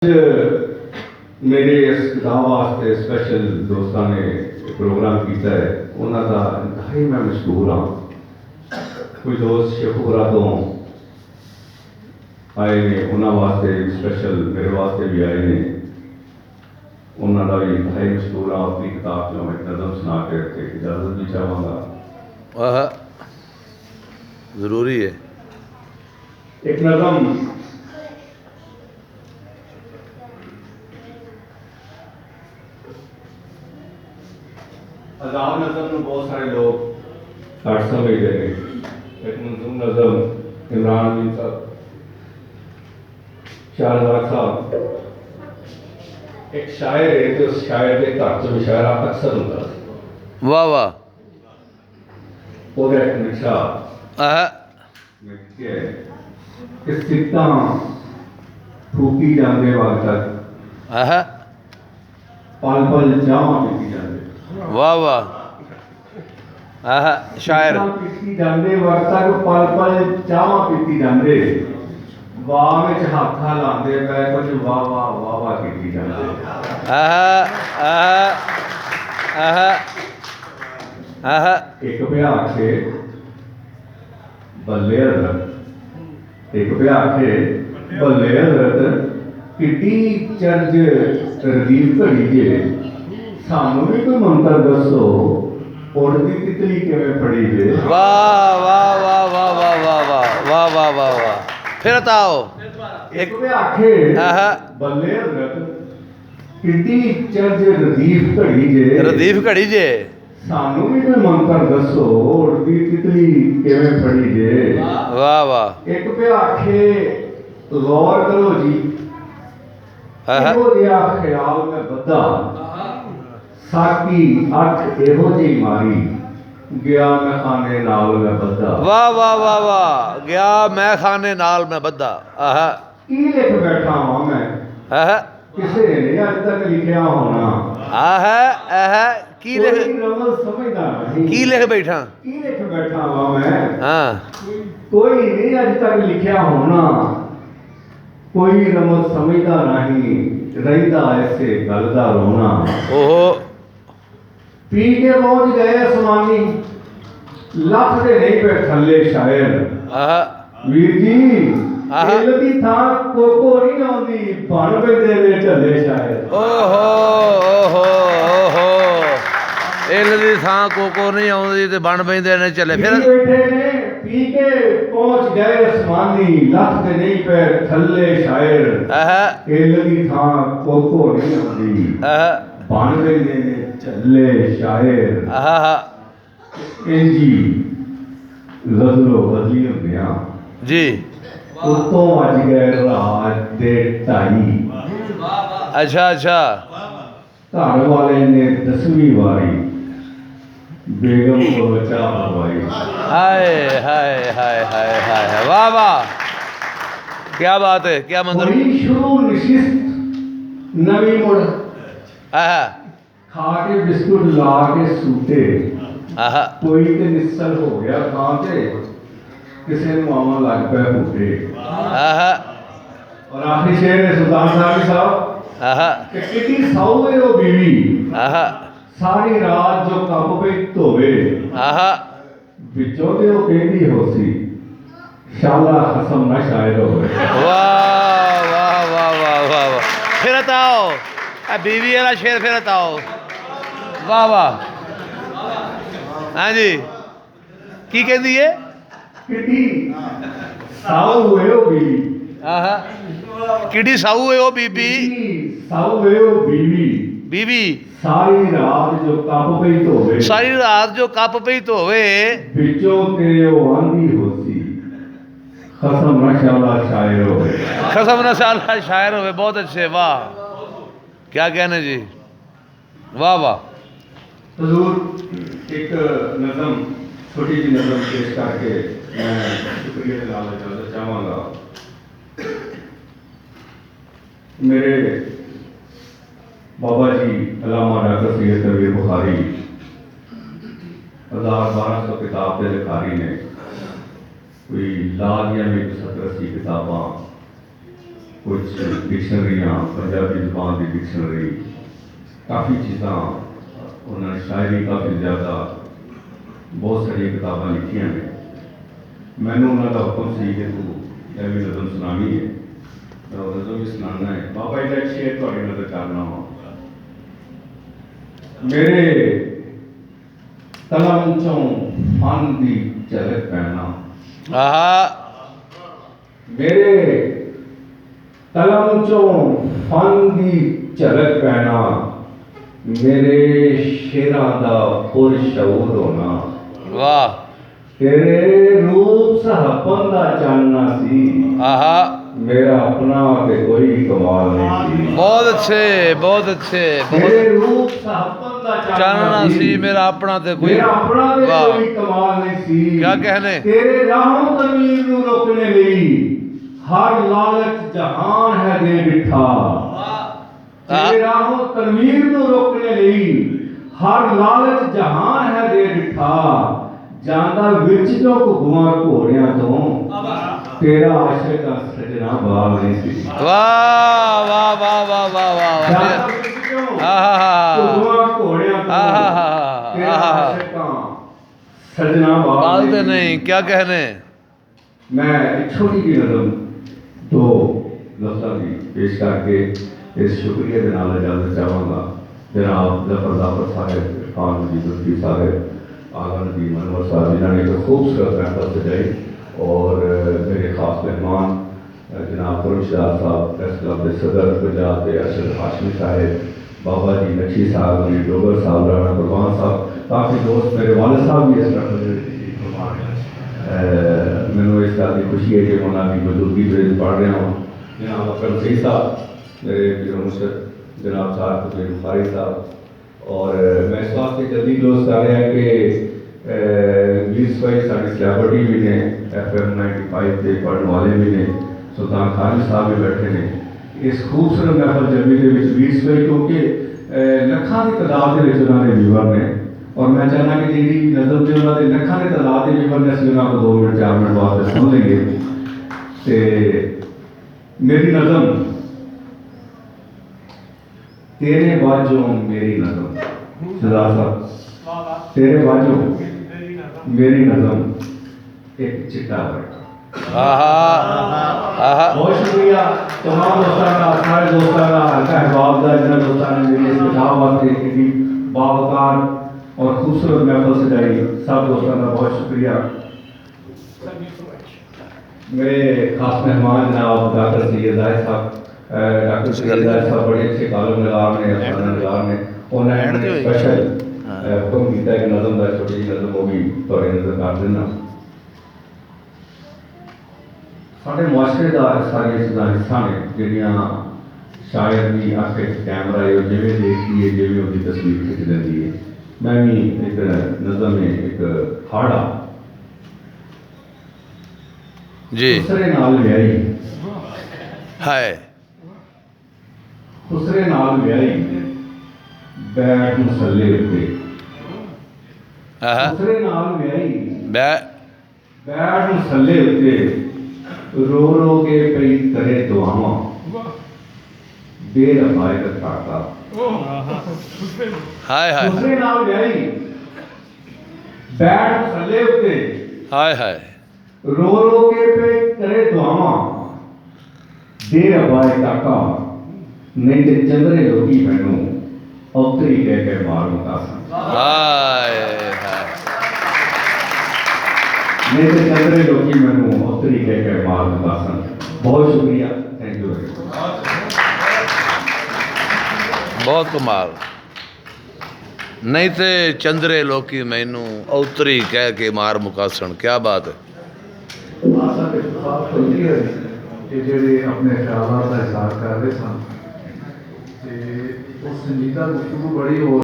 मेरे इस किताब वास्ते स्पैशल दोस्तों ने प्रोग्राम किया है। उन्होंने इंतहाई मैं मशहूर हाँ। कोई दोस्त शेखपुरा तो आए ने, उन्होंने वास्ते स्पैशल मेरे वास्ते भी आए ने। उन्होंने भी इंतहाई मशहूर हाँ। अपनी किताब जो मैं नज़म सुना के इजाज़त भी चाहूँगा। ज़रूरी है एक नज़म आजाद नज़म में बहुत सारे लोग घट समझते हैं। एक मंजूम नज़म इमरान अमीन साहब, शाहजाद साहब एक शायर है तो उस शायर के घर च मुशायरा अक्सर होता है। वाह वाह वो एक नक्शा कि सिक्का फूकी जाते वक्त तक पल पल चाह पीती जाते। वाह वाह शायर पीती जाते वक्त तक पल पल चाह पीती जाते। वाह में हाथ लाते पै कुछ वाह वाह वाह वाह की जाते। एक भ्याखे बल्ले हजरत, एक भ्याखे बल्ले हजरत किड्डी चर्ज तरदीब घड़ी जे सानू भी कोई मंत्र दसो उड़दी तितली किवें फड़ी जे। वाह वाह वाह वाह वाह वाह वाह वाह वाह वाह वाह फिर बताओ। एक भ्याखे बल्ले हजरत किड्डी चर्ज रदीफ घड़ी जे रदीफ घड़ी जे सानू भी कोई मंत्र दसो उड़दी तितली किवें फड़ी जे। वाह वाह एक भ्याखे गौर करो जी एहो जिहा ख्याल में बद्धा साकी अख एहो जी मारी गया मैं खाने नाल में बद्धा। वाह वाह वाह वाह गया मैं खाने नाल में बद्धा। की लिख बैठा हां मैं किसे ने अज तक लिखिया होना। की लिख समझदा नहीं की लिख बैठा की लिख बैठा हां मैं। हाँ कोई नहीं अज तक लिखिया होना कोई रमज समझदा नहीं रहिंदा ऐसे गल दा रोना। ओहो पी के पहुंच गए आसमानी लख दे नहीं पे थल्ले शायर। वीर जी दिल दी थां कोको नहीं आउंदी बन पैंदे ने झल्ले शायर। ओहो ओहो ओहो इल दी थां कोको नहीं आउंदी ते बन पैंदे ने झल्ले। फिर बैठे ने पी के पहुंच गए आसमानी लख दे नहीं पे थल्ले शायर। इल दी थां कोको नहीं आउंदी बन पैंदे ने झल्ले शायर। इंजी गजलो गजली होंदियां जी उत्तों अज गए रात दे ढाई। अच्छा अच्छा घर वाले ने 10वीं वारी बेगम को चाह पवाई। हाय हाय हाय हाय हाय वाह वाह क्या बात है क्या मंजर। शुरू निशिस्त नवी मुड़ खा के बिस्कुट ला के सूते कोई ते निस्सल हो गया खां ते किसे मामा लग पे फूटे। और आखिरी शेर है सुल्तान साहब कि कितनी साऊ है वो बीवी सारी रात जो कप पे धोवे विचों ते वो कहती होसी शाला खसम ना शायर होवे। वाह वाह वाह वाह वाह वाह फिर बताओ बीवी वाला शेर फिर बताओ। वाह वाह हाँ जी की कहती है कितनी साऊ है वो बीवी किडी साऊ है वो बीबी साऊ है वो बीवी बीवी सारी रात जो कप पे धोवे सारी रात जो कप पे धोवे विचों ते वो आंधी होसी खसम ना शाला शायर होवे। खसम ना शाला शायर होवे। बहुत अच्छे वाह क्या कहने जी वाह वाह। हजूर एक नज़म छोटी सी नज़म पेश करके मैं शुक्रिया लाल इजाज़त चाहूँगा। मेरे बाबा जी अल्लामा डॉक्टर सैयद तबीर बुखारी 1200 किताब के लिखारी ने कोई लाख या 70-80 किताबां कुछ डिक्शनरियाँ पंजाबी जुबान की डिक्शनरी काफ़ी चीज़ा उन्होंने शायरी काफ़ी ज़्यादा बहुत सारी किताबां लिखिया ने मैनू उन्होंने हुक्म सी कि तू यह भी नज़म सुनानी है मैं वो नज़म भी सुनाना है बाबा जी का एक शेर थोड़ी नज़र करना वा मेरे कलम चों फन की झलक पैना आहा मेरे कलम चों फन की झलक पैना मेरे शेरां दा पुरशऊर होना वाह तेरे रूप सहापन दा जानना सी आहा मेरा अपना ते कोई कमाल नहीं सी बहुत अच्छे तेरे रूप सहापन दा जानना सी मेरा अपना ते कोई मेरा अपना ते वाह कोई कमाल नहीं सी क्या कहने तेरे राहों तमीर नू रोकने लई हर लालच जहान है दे बिठा तेरे राहों तमीर नू रोकने लई हर लालच जहान है दे बिठा ਜਾਂਦਾ ਵਿੱਚ ਜੋ ਘੁਗੂਆਂ ਘੋੜਿਆਂ ਤੋਂ ਤੇਰਾ ਆਸ਼ਿਕ ਸਜਣਾ ਬਾਲ ਨਹੀਂ ਸੀ ਵਾਹ ਵਾਹ ਵਾਹ ਵਾਹ ਵਾਹ ਵਾਹ ਜਾਂਦਾ ਵਿੱਚ ਜੋ ਆਹਾ ਘੁਗੂਆਂ ਘੋੜਿਆਂ ਤੋਂ ਆਹਾ ਤੇਰਾ ਆਸ਼ਿਕ ਸਜਣਾ ਬਾਲ ਬਾਲਦੇ ਨਹੀਂ क्या कहने मैं एक छोटी जी नज़म दो लफ्ज़ों की पेश करके इस शुक्रिया के नाल इजाज़त चाहांगा जनाब जफर जाफर साहब इरफान जी जुल्फी साहब आगन जी मनोहर साहब जिन्होंने एक खूबसूरत महफल सजाई और मेरे खास मेहमान जनाब खुर्मशाह साहब प्रेस क्लब के सदर पंजाब के अरशद हाशमी साहब बाबा जी नक्शी साहब अली डोगर साहब राणा कुरबान साहब काफ़ी दोस्त मेरे वालिद साहब भी इस तरह मैंने इस गल की खुशी है कि उन्होंने मौजूदगी पढ़ रहा हूँ जनाब अकरम सईद साहब मेरे पीर मुर्शद जनाब साहब फकीर बुखारी साहब और मैं इस वास्ते जल्दी क्लोज कर रहा कि इंग्लिश वाइज साड़ी सैलिब्रिटी भी ने FM 95 के पढ़ने वाले भी ने सुल्तान खान साहब भी बैठे ने इस खूबसूरत महफल जमी के बीस वाई क्योंकि लखा की तादाद के उन्होंने व्यूवर ने और मैं चाहना कि जी नज़म से उन्होंने लखा की तादाद के व्यूवर ने असं उन्होंने 2 मिनट 4 मिनट वास्ते सुन लेंगे तो मेरी नज़म तेरे बाजों मेरी नज़म सरदार साहब तेरे बाजों मेरी नज़म एक चिट्टा बैठा आहा बहुत शुक्रिया तमाम दोस्तों का सारे दोस्तों का हल्का अहबाब का जिन्होंने दोस्तों ने मेरे इस किताब वास्ते इतनी बावकार और खूबसूरत महफल सजाई सब दोस्तों का बहुत शुक्रिया मेरे खास मेहमान जनाब डॉक्टर सैयद जाहिद साहब डॉक्टर सैयद जाहिद साहब बड़े अच्छे कालम नगार ने अफसाना नगार ने उन्होंने स्पेशल हुक्म किया कि नज़म का छोटी जी नज़म वो भी थोड़े नज़र कर देना साढ़े मुआशरे का सारिया चीज़ा हिस्सा ने जिहड़ियां शायर की अख कैमरा है जिवें देखती है जिवें उसकी तस्वीर खिंच लेती है मैं भी एक नज़म है एक हाड़ा जी खुसरे नाल व्याही है खुसरे नाल व्याही बैठ मसले उत्ते आहा खुसरे नाल व्याही बैठ मसले उत्ते रो रो के पई करे दुआवां बेरफायत काका हाय हाय खुसरे नाल व्याही बैठ मसले उत्ते हाय हाय रो रो के पे करे दुआवां बेरफायत काका नहीं ते चंद्रे लोगी मैनू औतरी कह के मारूं कासा हाय हाय नहीं तो चंद्रे लोगी मैनू औतरी कह के मारूं कासा बहुत शुक्रिया थैंक यू वेरी मच बहुत कमाल नहीं ते चंद्रे लोकी मैनू औतरी कह के मार मुकासन क्या बात है आशा के साथ होती है कि जेडे अपने ख्याल का इजहार कर रहे सन ते उस संजीदा गुफ्तगू बड़ी हो